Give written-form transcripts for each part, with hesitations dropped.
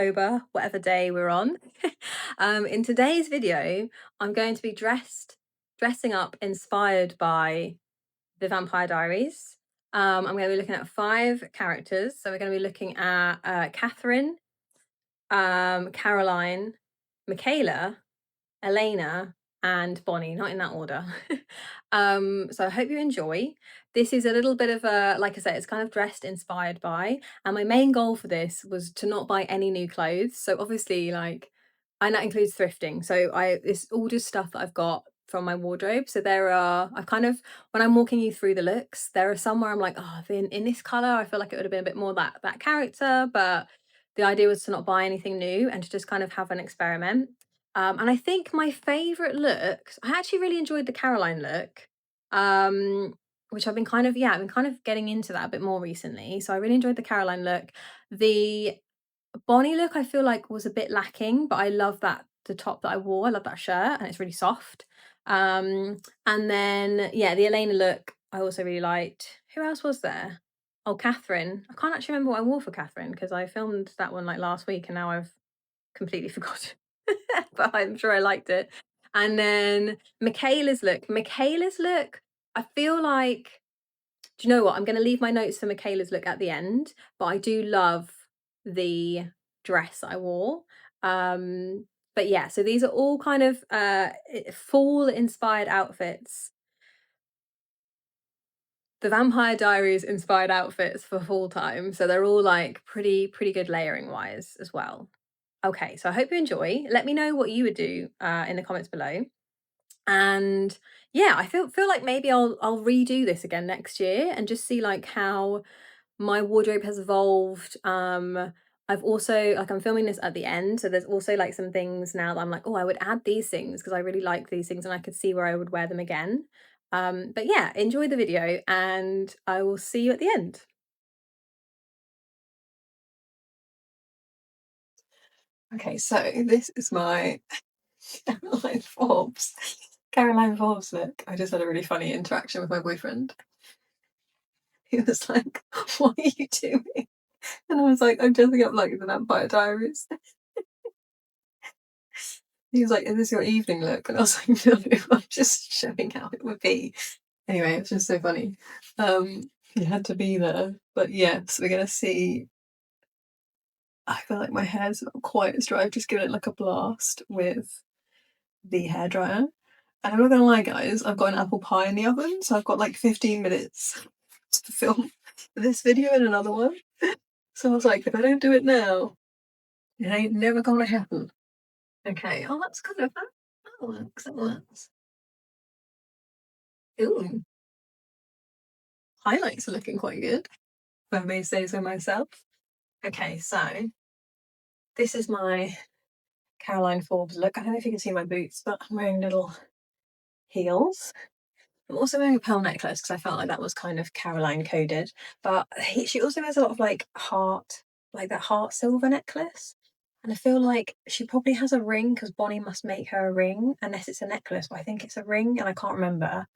Youtober, whatever day we're on. In today's video, I'm going to be dressing up inspired by the Vampire Diaries. I'm going to be looking at 5 characters. So we're going to be looking at Katherine, Caroline, Michaela, Elena, and Bonnie, not in that order. So I hope you enjoy. This is a little bit of a, like I said, it's kind of dressed inspired by, and my main goal for this was to not buy any new clothes. So obviously, like, and that includes thrifting. So it's all just stuff that I've got from my wardrobe. So I've kind of, when I'm walking you through the looks, there are some where I'm like, oh, in this color, I feel like it would have been a bit more that character, but the idea was to not buy anything new and to just kind of have an experiment. And I think my favourite looks, I actually really enjoyed the Caroline look, which I've been kind of, yeah, I've been kind of getting into that a bit more recently. So I really enjoyed the Caroline look. The Bonnie look, I feel like was a bit lacking, but I love the top that I wore. I love that shirt and it's really soft. And then, yeah, the Elena look, I also really liked. Who else was there? Oh, Katherine. I can't actually remember what I wore for Katherine because I filmed that one like last week and now I've completely forgotten. But I'm sure I liked it. And then Michaela's look. Michaela's look, I feel like, do you know what? I'm going to leave my notes for Michaela's look at the end, but I do love the dress I wore. But yeah, so these are all kind of fall inspired outfits. The Vampire Diaries inspired outfits for fall time. So they're all like pretty good layering wise as well. Okay, so I hope you enjoy. Let me know what you would do in the comments below. And yeah, I feel like maybe I'll redo this again next year and just see like how my wardrobe has evolved. I've also, like, I'm filming this at the end, so there's also like some things now that I'm like, oh, I would add these things because I really like these things and I could see where I would wear them again. But yeah, enjoy the video and I will see you at the end. Okay, so this is my Caroline Forbes. Caroline Forbes look. I just had a really funny interaction with my boyfriend. He was like, "What are you doing?" And I was like, "I'm dressing up like the Vampire Diaries." He was like, "Is this your evening look?" And I was like, "No, I'm just showing how it would be." Anyway, it's just so funny. You had to be there. But yeah, so we're gonna see. I feel like my hair's not quite as dry. I've just given it like a blast with the hairdryer. And I'm not gonna lie, guys, I've got an apple pie in the oven, so I've got like 15 minutes to film this video and another one. So I was like, if I don't do it now, it ain't never gonna happen. Okay, oh, that's kind of that. That works, that works. Ooh, highlights are looking quite good, if I may say so myself. Okay, so this is my Caroline Forbes look. I don't know if you can see my boots, but I'm wearing little heels. I'm also wearing a pearl necklace because I felt like that was kind of Caroline coded. But she also wears a lot of like that heart silver necklace. And I feel like she probably has a ring because Bonnie must make her a ring, unless it's a necklace. But I think it's a ring, and I can't remember.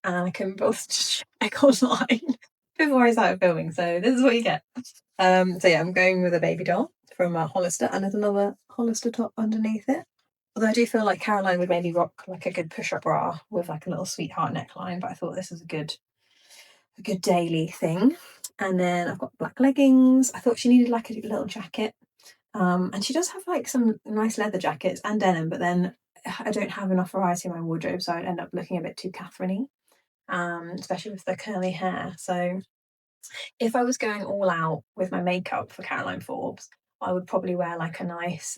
And I can both just check online before I started filming. So this is what you get. So yeah, I'm going with a baby doll from Hollister, and there's another Hollister top underneath it. Although I do feel like Caroline would maybe rock like a good push-up bra with like a little sweetheart neckline, but I thought this was a good daily thing. And then I've got black leggings. I thought she needed like a little jacket. And she does have like some nice leather jackets and denim, but then I don't have enough variety in my wardrobe, so I'd end up looking a bit too Catherine-y, especially with the curly hair. So if I was going all out with my makeup for Caroline Forbes, I would probably wear like a nice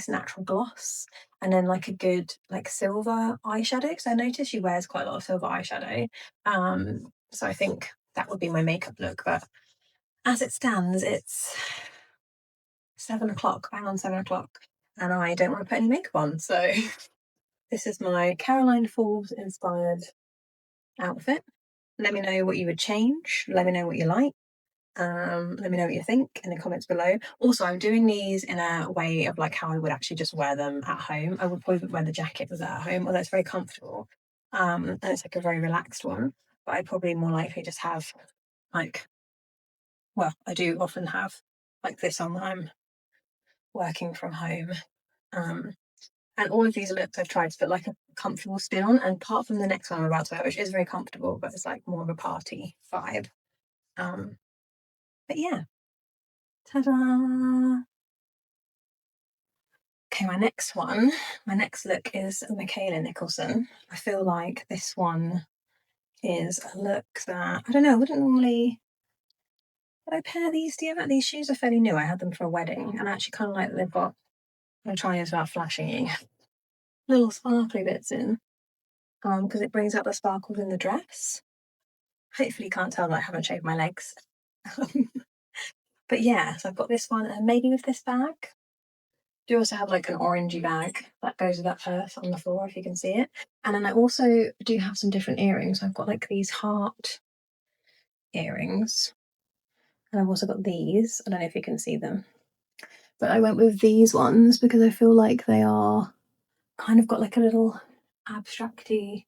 natural gloss and then like a good like silver eyeshadow. Because I noticed she wears quite a lot of silver eyeshadow. So I think that would be my makeup look. But as it stands, it's 7 o'clock, bang on 7 o'clock, and I don't want to put any makeup on. So this is my Caroline Forbes inspired outfit. Let me know what you would change. Let me know what you like. Let me know what you think in the comments below. Also, I'm doing these in a way of like how I would actually just wear them at home. I would probably wear the jacket was at home, although it's very comfortable. And it's like a very relaxed one. But I'd probably more likely just have like, well, I do often have like this on that I'm working from home. And all of these looks I've tried to put like a comfortable spin on, and apart from the next one I'm about to wear, which is very comfortable, but it's like more of a party vibe. Um, but yeah, ta-da! Okay, my next look is Michaela Nicholson. I feel like this one is a look that, I don't know, I wouldn't normally, would I pair these together? These shoes are fairly new. I had them for a wedding, and I actually kind of like that they've got, I'm going to try this without flashing you, little sparkly bits in, because it brings out the sparkles in the dress. Hopefully you can't tell that I haven't shaved my legs. But yeah, so I've got this one, and maybe with this bag. Do also have like an orangey bag that goes with that purse on the floor, if you can see it. And then I also do have some different earrings. I've got like these heart earrings, and I've also got these. I don't know if you can see them, but I went with these ones because I feel like they are kind of got like a little abstracty,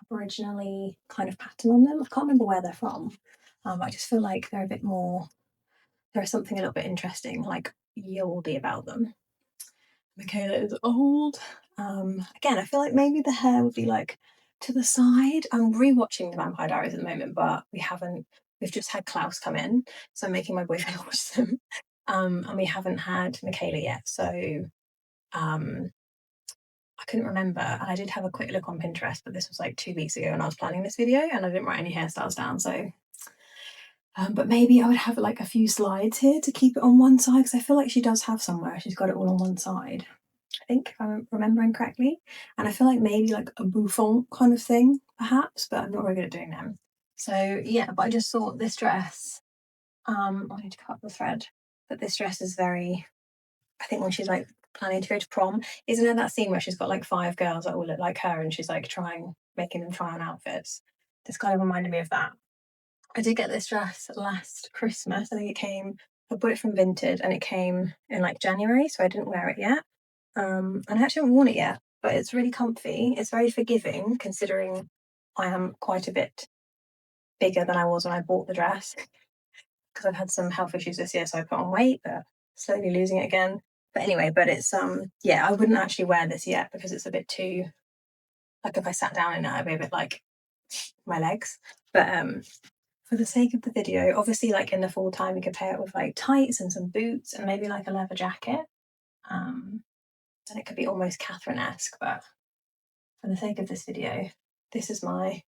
aboriginally kind of pattern on them. I can't remember where they're from. I just feel like they're a bit more, there is something a little bit interesting, like yoldy about them. Michaela is old. Again, I feel like maybe the hair would be like to the side. I'm rewatching the Vampire Diaries at the moment, but we haven't. We've just had Klaus come in, so I'm making my boyfriend watch them. And we haven't had Michaela yet, so I couldn't remember. And I did have a quick look on Pinterest, but this was like 2 weeks ago, and I was planning this video, and I didn't write any hairstyles down. So, but maybe I would have like a few slides here to keep it on one side, because I feel like she does have somewhere she's got it all on one side. I think, if I'm remembering correctly. And I feel like maybe like a bouffant kind of thing, perhaps, but I'm not very good at doing them. So yeah, but I just thought this dress, I need to cut the thread, but this dress is very, I think when she's like planning to go to prom, isn't there that scene where she's got like 5 girls that all look like her, and she's like making them try on outfits? This kind of reminded me of that. I did get this dress last Christmas. I think it came, I bought it from Vinted, and it came in like January, so I didn't wear it yet. And I actually haven't worn it yet, but it's really comfy. It's very forgiving, considering I am quite a bit bigger than I was when I bought the dress, because I've had some health issues this year, so I put on weight, but slowly losing it again. But anyway, but it's yeah, I wouldn't actually wear this yet because it's a bit too, like, if I sat down in it, I'd be a bit like my legs. But for the sake of the video, obviously, like in the full time, you could pair it with like tights and some boots and maybe like a leather jacket. And it could be almost Katherine-esque, but for the sake of this video, this is my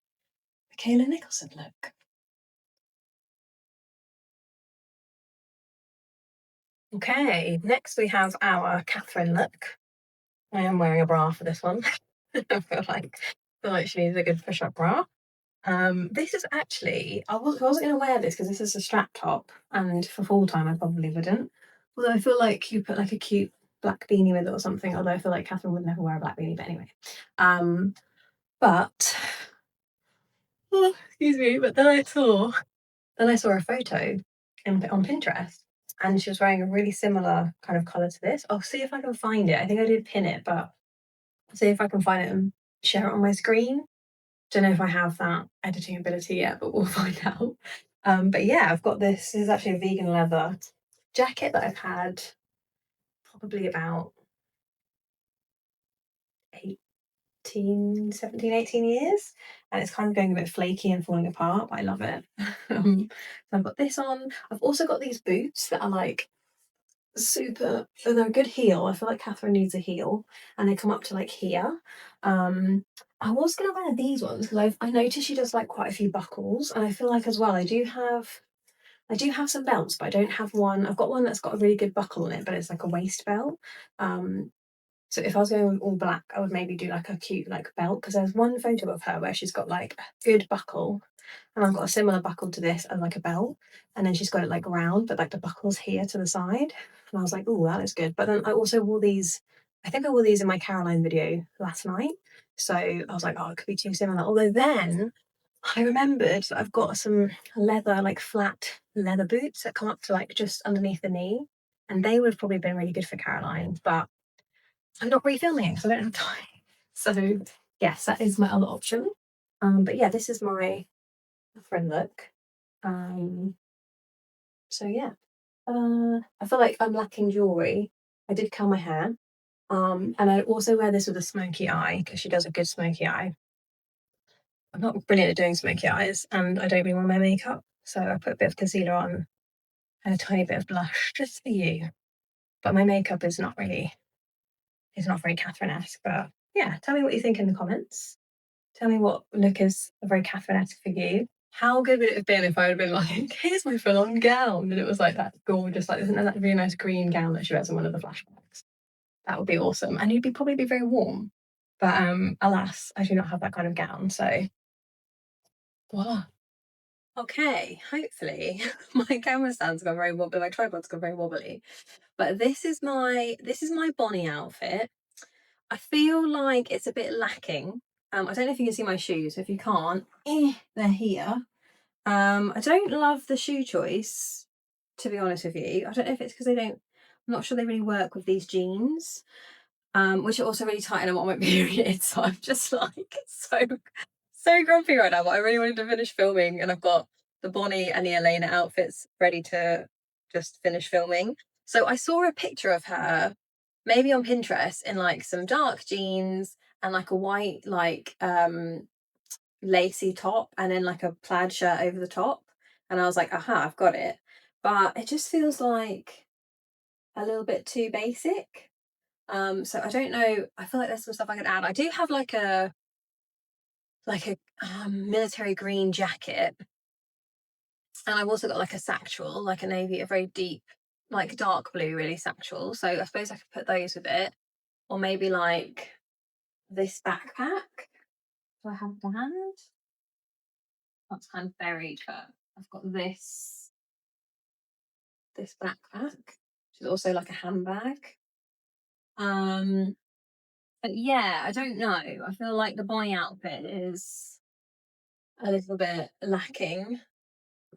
Michaela Nicholson look. Okay, next we have our Katherine look. I am wearing a bra for this one. I feel like she needs a good push-up bra. This is actually, I wasn't going to wear this because this is a strap top, and for full time I probably wouldn't. Although I feel like you put like a cute black beanie with it or something. Although I feel like Katherine would never wear a black beanie, but anyway. But oh, excuse me. But then I saw a photo on Pinterest, and she was wearing a really similar kind of colour to this. I'll see if I can find it. I think I did pin it, but I'll see if I can find it and share it on my screen. Don't know if I have that editing ability yet, but we'll find out. But yeah, I've got this. This is actually a vegan leather jacket that I've had probably about 17, 18 years, and it's kind of going a bit flaky and falling apart, but I love it. So I've got this on. I've also got these boots that are like super, so they're a good heel. I feel like Katherine needs a heel, and they come up to like here. I was gonna wear these ones because I noticed she does like quite a few buckles, and I feel like as well I do have some belts, but I don't have one. I've got one that's got a really good buckle on it, but it's like a waist belt. So if I was going with all black, I would maybe do like a cute like belt, because there's one photo of her where she's got like a good buckle, and I've got a similar buckle to this and like a belt, and then she's got it like round, but like the buckle's here to the side. And I was like, oh, that looks good. But then I also wore these. I think I wore these in my Caroline video last night. So I was like, oh, it could be too similar. Although then I remembered that I've got some leather, like flat leather boots that come up to like just underneath the knee, and they would have probably been really good for Caroline. But I'm not refilming it because I don't have time. So yes, that is my other option. But yeah, this is my friend look. So yeah, I feel like I'm lacking jewelry, I did curl my hair. And I also wear this with a smoky eye because she does a good smoky eye. I'm not brilliant at doing smoky eyes, and I don't really want my makeup, so I put a bit of concealer on and a tiny bit of blush just for you. But my makeup is not very Catherine-esque. But yeah, tell me what you think in the comments. Tell me what look is very Catherine-esque for you. How good would it have been if I had been like, here's my full-on gown, and it was like that gorgeous, like, isn't that really nice green gown that she wears in one of the flashbacks? That would be awesome, and you'd probably be very warm. But alas, I do not have that kind of gown, so voila. Okay, hopefully my camera stand's gone very wobbly, my tripod's gone very wobbly. But this is my Bonnie outfit. I feel like it's a bit lacking. I don't know if you can see my shoes. If you can't, they're here. I don't love the shoe choice, to be honest with you. I don't know if it's because they don't. I'm not sure they really work with these jeans, which are also really tight and I'm on my period. So I'm just like so grumpy right now. But I really wanted to finish filming, and I've got the Bonnie and the Elena outfits ready to just finish filming. So I saw a picture of her, maybe on Pinterest, in like some dark jeans and like a white lacy top, and then like a plaid shirt over the top. And I was like, aha, I've got it. But it just feels like a little bit too basic. So I don't know. I feel like there's some stuff I could add. I do have like a military green jacket, and I've also got like a satchel, like a navy, a very deep, like dark blue, really satchel. So I suppose I could put those with it, or maybe like this backpack. Do I have the hand? That's kind of buried, but I've got this backpack, which is also like a handbag. Um, but yeah, I don't know. I feel like the Bonnie outfit is a little bit lacking.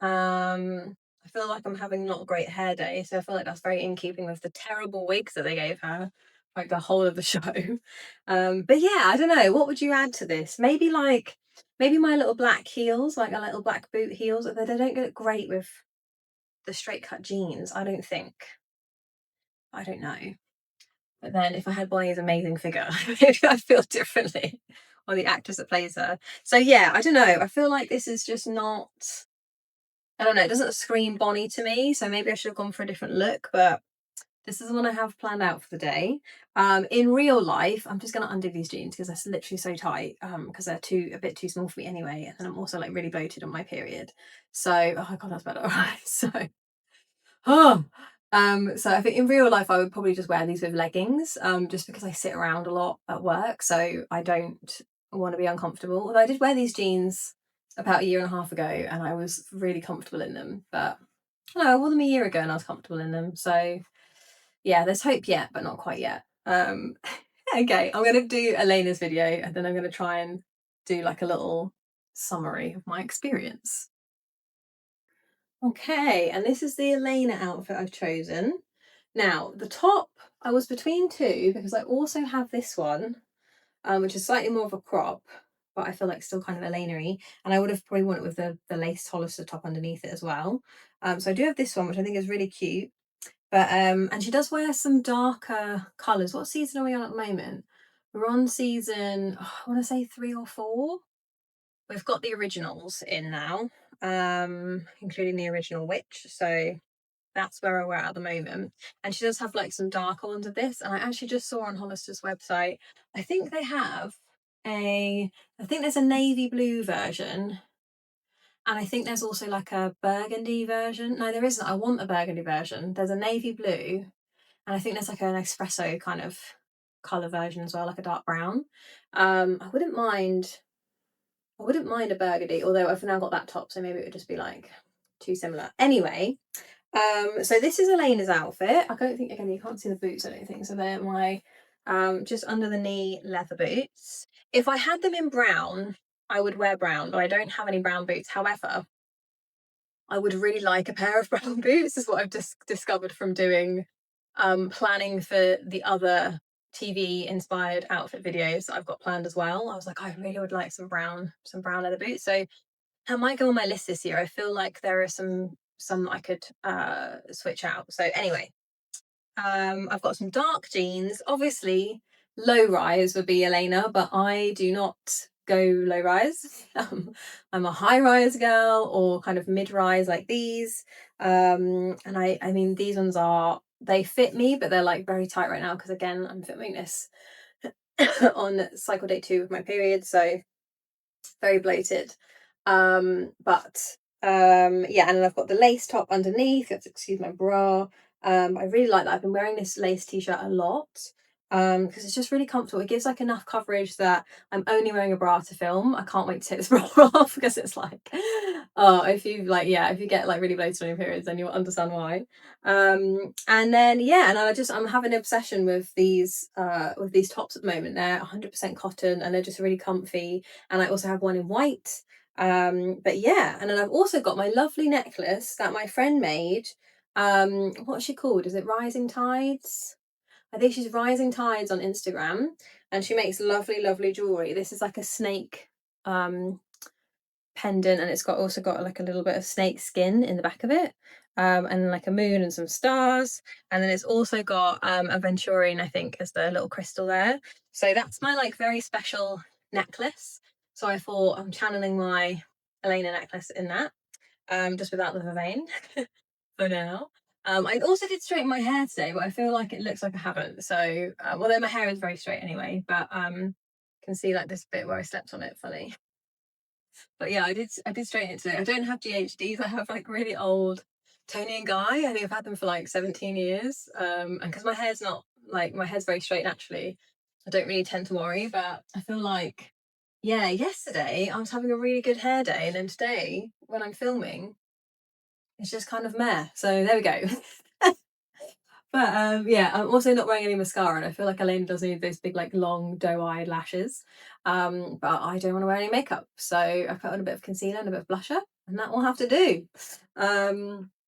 I feel like I'm having not a great hair day, so I feel like that's very in keeping with the terrible wigs that they gave her, like the whole of the show. But yeah, I don't know. What would you add to this? Maybe my little black heels, like a little black boot heels. They don't look great with the straight cut jeans, I don't think. I don't know. But then if I had Bonnie's amazing figure, maybe I'd feel differently. Or the actress that plays her. So yeah, I don't know. I feel like this is just not, I don't know, it doesn't scream Bonnie to me. So maybe I should have gone for a different look, but this is the one I have planned out for the day. In real life, I'm just gonna undo these jeans because they're literally so tight. Because they're a bit too small for me anyway, and I'm also like really bloated on my period. So oh my god, that's better. Alright, so oh, so I think in real life I would probably just wear these with leggings, just because I sit around a lot at work, so I don't want to be uncomfortable. Although I did wear these jeans about a year and a half ago, and I was really comfortable in them. But no, I wore them a year ago, and I was comfortable in them. So yeah, there's hope yet, but not quite yet. Okay, I'm gonna do Elena's video, and then I'm gonna try and do like a little summary of my experience. Okay, and this is the Elena outfit I've chosen. Now, the top, I was between two because I also have this one, which is slightly more of a crop, but I feel like still kind of Elena-y. And I would have probably worn it with the lace Hollister top underneath it as well. So I do have this one, which I think is really cute. But and she does wear some darker colours. What season are we on at the moment? We're on season, I want to say 3 or 4. We've got the originals in now, including the original witch. So that's where we're at the moment. And she does have like some darker ones of this. And I actually just saw on Hollister's website, I think they have I think there's a navy blue version. And I think there's also like a burgundy version. No, there isn't. I want a burgundy version. There's a navy blue. And I think there's like an espresso kind of colour version as well, like a dark brown. I wouldn't mind a burgundy, although I've now got that top, so maybe it would just be like too similar. Anyway, so this is Elena's outfit. I don't think, again, you can't see the boots, I don't think. So they're my just under the knee leather boots. If I had them in brown, I would wear brown, but I don't have any brown boots. However, I would really like a pair of brown boots, is what I've just discovered from doing planning for the other TV inspired outfit videos that I've got planned as well. I was like, I really would like some brown leather boots. So that might go on my list this year. I feel like there are some I could switch out. So anyway, I've got some dark jeans. Obviously, low rise would be Elena, but I do not go low rise. I'm a high rise girl or kind of mid rise like these. And I mean, these ones are, they fit me, but they're like very tight right now because again, I'm filming this on cycle day 2 of my period. So very bloated. But yeah, and then I've got the lace top underneath. That's, excuse my bra. I really like that. I've been wearing this lace t-shirt a lot because it's just really comfortable. It gives like enough coverage that I'm only wearing a bra to film. I can't wait to take this bra off because it's like, oh, if you like, yeah, if you get like really bloated on your periods, then you'll understand why. And then yeah, and I'm having an obsession with these tops at the moment. They're 100% cotton and they're just really comfy. And I also have one in white. But yeah, and then I've also got my lovely necklace that my friend made. What's she called? Is it Rising Tides? I think she's Rising Tides on Instagram, and she makes lovely, lovely jewelry. This is like a snake pendant, and it's got also got like a little bit of snake skin in the back of it, and like a moon and some stars, and then it's also got a aventurine, I think, as the little crystal there. So that's my like very special necklace. So I thought I'm channeling my Elena necklace in that, just without the vervain for now. I also did straighten my hair today, but I feel like it looks like I haven't. So although my hair is very straight anyway, but can see like this bit where I slept on it funny. But yeah, I did straighten it today. I don't have GHDs. I have like really old Tony and Guy. I think I've had them for like 17 years. And because my hair's not like my hair's very straight naturally, I don't really tend to worry. But I feel like, yeah, yesterday I was having a really good hair day, and then today when I'm filming, it's just kind of meh. So there we go. But yeah, I'm also not wearing any mascara, and I feel like Elena does need those big, like long doe-eyed lashes. But I don't want to wear any makeup, so I put on a bit of concealer and a bit of blusher, and that will have to do.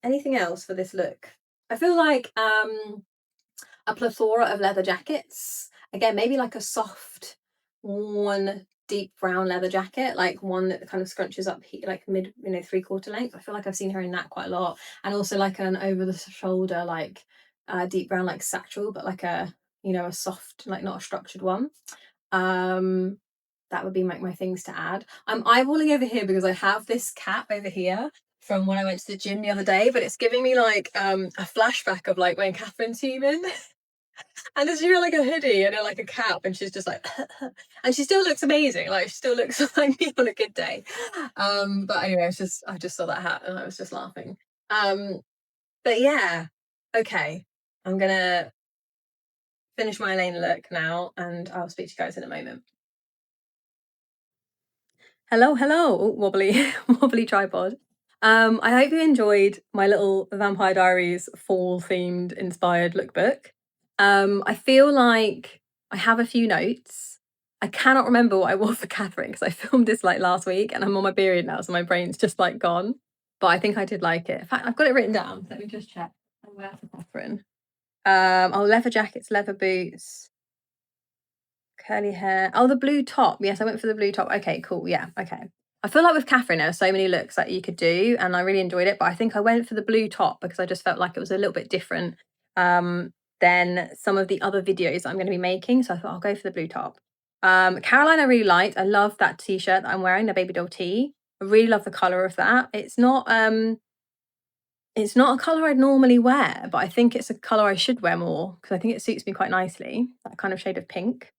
Anything else for this look? I feel like a plethora of leather jackets. Again, maybe like a soft, worn, deep brown leather jacket, like one that kind of scrunches up like mid, 3/4 length. I feel like I've seen her in that quite a lot, and also like an over the shoulder, like deep brown, like satchel, but like a soft, like not a structured one. Um, that would be my things to add. I'm eyeballing over here because I have this cap over here from when I went to the gym the other day, but it's giving me like a flashback of like when Catherine's human. And then she got like a hoodie and like a cap, and she's just like, and she still looks amazing. Like she still looks like me on a good day. But anyway, I just saw that hat and I was just laughing. Um, but yeah, okay, I'm gonna finish my Elena look now, and I'll speak to you guys in a moment. Hello, hello. Oh, wobbly, wobbly tripod. I hope you enjoyed my little Vampire Diaries fall themed inspired lookbook. I feel like I have a few notes. I cannot remember what I wore for Katherine because I filmed this like last week and I'm on my period now, so my brain's just like gone. But I think I did like it. In fact, I've got it written down. Let me just check. I wear for Katherine. Leather jackets, leather boots, curly hair. Oh, the blue top. Yes, I went for the blue top. Okay, cool. Yeah, okay. I feel like with Katherine, there are so many looks that you could do, and I really enjoyed it. But I think I went for the blue top because I just felt like it was a little bit different than some of the other videos that I'm going to be making. So I thought I'll go for the blue top. Caroline, I really liked. I love that t-shirt that I'm wearing, the baby doll tee. I really love the color of that. It's not a color I'd normally wear, but I think it's a color I should wear more because I think it suits me quite nicely. That kind of shade of pink.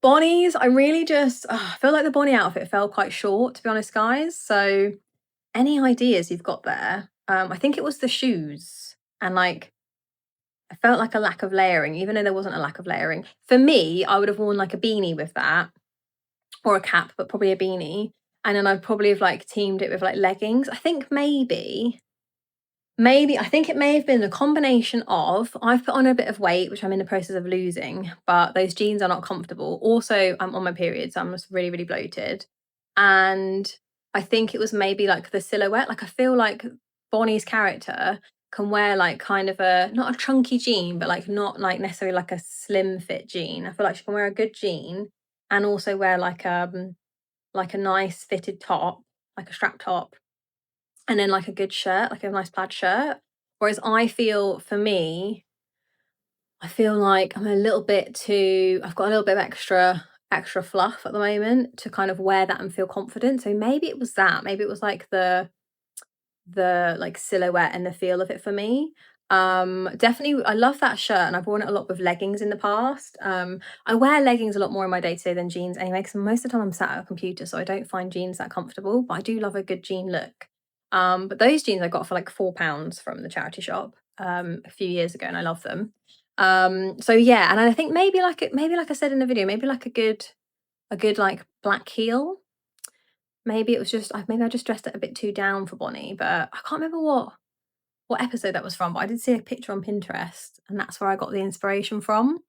Bonnie's, I really just I feel like the Bonnie outfit fell quite short, to be honest, guys. So any ideas you've got there? I think it was the shoes, and like I felt like a lack of layering, even though there wasn't a lack of layering. For me, I would have worn like a beanie with that, or a cap, but probably a beanie. And then I'd probably have like teamed it with like leggings. I think maybe I think it may have been a combination of I've put on a bit of weight, which I'm in the process of losing, but those jeans are not comfortable. Also, I'm on my period, so I'm just really, really bloated. And I think it was maybe like the silhouette. Like I feel like Bonnie's character can wear like kind of a not a chunky jean, but like not like necessarily like a slim fit jean. I feel like she can wear a good jean and also wear like a nice fitted top, like a strap top, and then like a good shirt, like a nice plaid shirt. Whereas I feel for me, I feel like I'm a little bit too I've got a little bit of extra fluff at the moment to kind of wear that and feel confident. So maybe it was that. Maybe it was like like silhouette and the feel of it for me. Definitely I love that shirt and I've worn it a lot with leggings in the past. I wear leggings a lot more in my day to day than jeans anyway, because most of the time I'm sat at a computer, so I don't find jeans that comfortable, but I do love a good jean look. But those jeans I got for like £4 from the charity shop a few years ago and I love them. So yeah, and I think maybe like I said in the video, maybe like a good like black heel. Maybe it was just maybe I just dressed it a bit too down for Bonnie, but I can't remember what episode that was from, but I did see a picture on Pinterest, and that's where I got the inspiration from.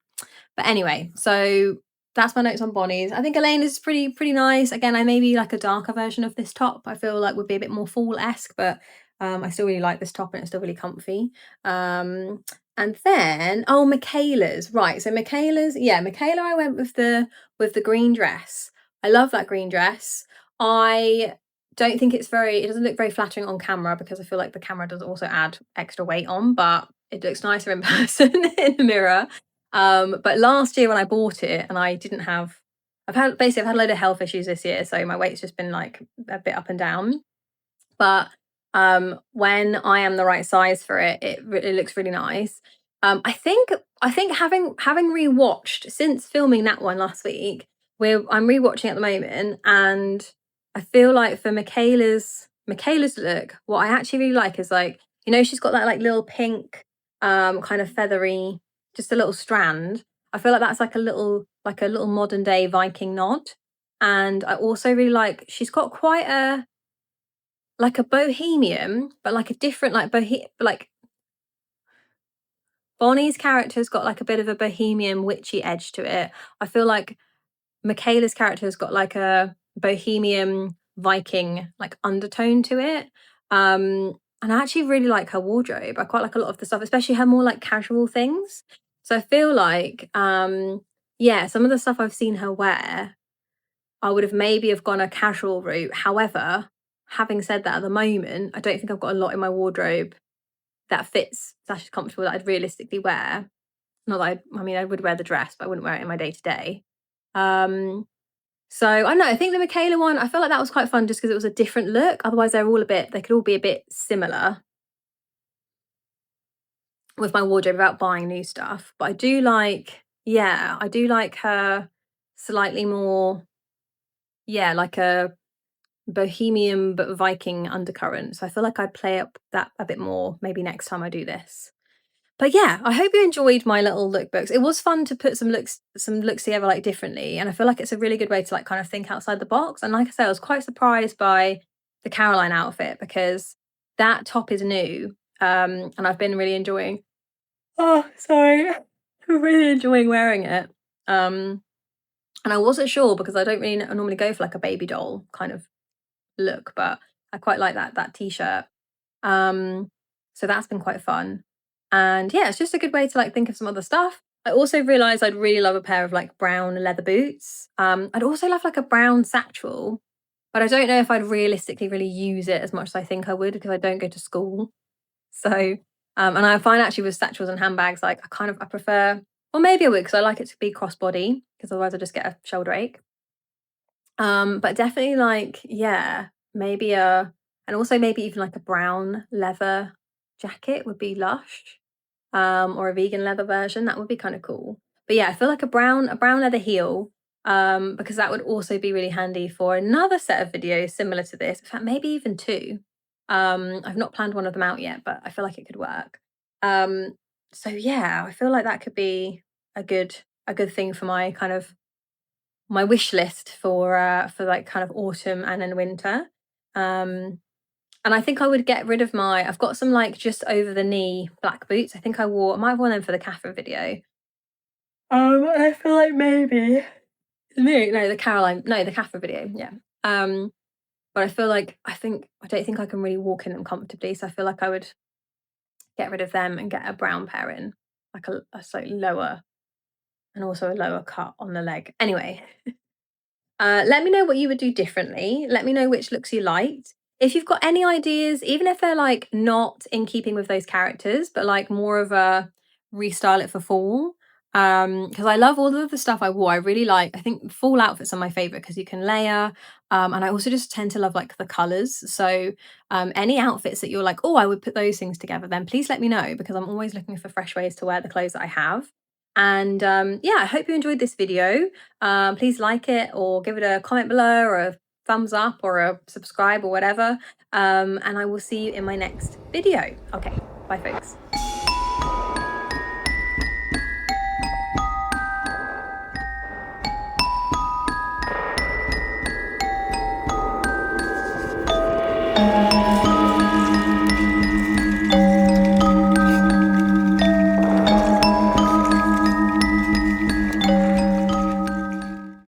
But anyway, so that's my notes on Bonnie's. I think Elena's is pretty nice. Again, I maybe like a darker version of this top. I feel like would be a bit more fall-esque, but I still really like this top and it's still really comfy. And then Michaela's. Right. So Michaela I went with the green dress. I love that green dress. I don't think it doesn't look very flattering on camera because I feel like the camera does also add extra weight on, but it looks nicer in person in the mirror. But last year when I bought it and I didn't have I've had a load of health issues this year, so my weight's just been like a bit up and down. But when I am the right size for it, it looks really nice. I think having rewatched since filming that one last week, I'm rewatching at the moment, and I feel like for Michaela's look, what I actually really like is like, she's got that like little pink kind of feathery, just a little strand. I feel like that's like a little modern day Viking nod. And I also really like she's got quite a bohemian, but like a different like Bonnie's character's got like a bit of a bohemian witchy edge to it. I feel like Michaela's character's got like a bohemian Viking like undertone to it. And I actually really like her wardrobe. I quite like a lot of the stuff, especially her more like casual things. So I feel like yeah, some of the stuff I've seen her wear, I would have gone a casual route. However, having said that, at the moment, I don't think I've got a lot in my wardrobe that fits /is comfortable that I'd realistically wear. Not that I would wear the dress, but I wouldn't wear it in my day to day. So I don't know. I think the Michaela one, I felt like that was quite fun just because it was a different look. Otherwise, they could all be a bit similar with my wardrobe without buying new stuff. But I do like her slightly more, yeah, like a bohemian but Viking undercurrent. So I feel like I'd play up that a bit more maybe next time I do this. But yeah, I hope you enjoyed my little lookbooks. It was fun to put some looks together like differently, and I feel like it's a really good way to like kind of think outside the box. And like I said, I was quite surprised by the Caroline outfit because that top is new, and I've been really enjoying. Oh, sorry, really enjoying wearing it. And I wasn't sure because I don't really normally go for like a baby doll kind of look, but I quite like that t-shirt. So that's been quite fun. And yeah, it's just a good way to like think of some other stuff. I also realized I'd really love a pair of like brown leather boots. I'd also love like a brown satchel, but I don't know if I'd realistically really use it as much as I think I would because I don't go to school. So, and I find actually with satchels and handbags, like I prefer, or maybe I would because I like it to be crossbody because otherwise I just get a shoulder ache. But definitely like, yeah, maybe and also maybe even like a brown leather jacket would be lush. Or a vegan leather version, that would be kind of cool. But yeah, I feel like a brown leather heel, because that would also be really handy for another set of videos similar to this. In fact, maybe even two. I've not planned one of them out yet, but I feel like it could work. So yeah, I feel like that could be a good thing for my wish list for like kind of autumn and then winter. And I think I would get rid of I've got some like just over the knee black boots. I might have worn them for the Katherine video. I feel like maybe no, the Katherine video, yeah. But I don't think I can really walk in them comfortably. So I feel like I would get rid of them and get a brown pair in, like a slightly lower and also a lower cut on the leg. Anyway, let me know what you would do differently. Let me know which looks you liked. If you've got any ideas, even if they're like not in keeping with those characters, but like more of a restyle it for fall. Because I love all of the stuff I wore. I really like, I think fall outfits are my favorite because you can layer. And I also just tend to love like the colors. So any outfits that you're like, oh, I would put those things together, then please let me know because I'm always looking for fresh ways to wear the clothes that I have. And yeah, I hope you enjoyed this video. Please like it or give it a comment below or a thumbs up or a subscribe or whatever. And I will see you in my next video. Okay, bye folks.